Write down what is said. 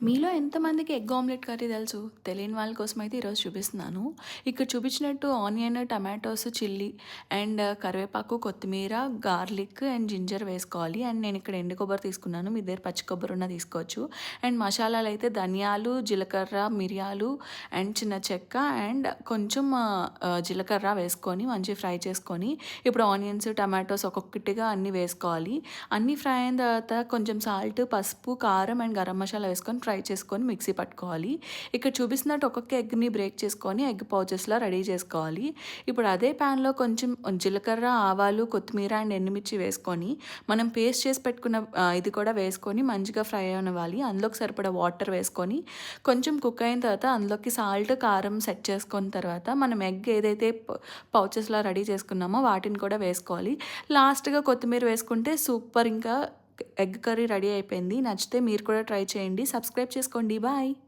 మీలో ఎంతమందికి egg omelette curry తెలుసు? తెలియని వాళ్ళ కోసమైతే ఈరోజు చూపిస్తున్నాను. ఇక్కడ చూపించినట్టు ఆనియన్, టమాటోస్, చిల్లీ అండ్ కరివేపాకు, కొత్తిమీర, గార్లిక్ అండ్ జింజర్ వేసుకోవాలి. అండ్ నేను ఇక్కడ ఎండు కొబ్బరి తీసుకున్నాను. మీ దగ్గర పచ్చి కొబ్బరి ఉన్నా తీసుకోవచ్చు. అండ్ మసాలాలు అయితే ధనియాలు, జీలకర్ర, మిరియాలు అండ్ చిన్న చెక్క అండ్ కొంచెం జీలకర్ర వేసుకొని మంచిగా ఫ్రై చేసుకొని ఇప్పుడు ఆనియన్స్, టమాటోస్ ఒక్కొక్కటిగా అన్నీ వేసుకోవాలి. అన్నీ ఫ్రై అయిన తర్వాత కొంచెం సాల్ట్, పసుపు, కారం అండ్ గరం మసాలా వేసుకొని ఫ్రై చేసుకొని మిక్సీ పట్టుకోవాలి. ఇక్కడ చూపిస్తున్నట్టు ఒక్కొక్క ఎగ్ని బ్రేక్ చేసుకొని ఎగ్ పౌచెస్లా రెడీ చేసుకోవాలి. ఇప్పుడు అదే ప్యాన్లో కొంచెం జీలకర్ర, ఆవాలు, కొత్తిమీర అండ్ ఎండుమిర్చి వేసుకొని మనం పేస్ట్ చేసి పెట్టుకున్న ఇది కూడా వేసుకొని మంచిగా ఫ్రై అవ్వాలి. అందులోకి సరిపడా వాటర్ వేసుకొని కొంచెం కుక్ అయిన తర్వాత అందులోకి సాల్ట్, కారం సెట్ చేసుకున్న తర్వాత మనం ఎగ్ ఏదైతే పౌచెస్లా రెడీ చేసుకున్నామో వాటిని కూడా వేసుకోవాలి. లాస్ట్గా కొత్తిమీర వేసుకుంటే సూపర్. ఇంకా ఎగ్ కర్రీ రెడీ అయిపోయింది. నచ్చితే మీరు కూడా ట్రై చేయండి. సబ్స్క్రైబ్ చేసుకోండి. బాయ్.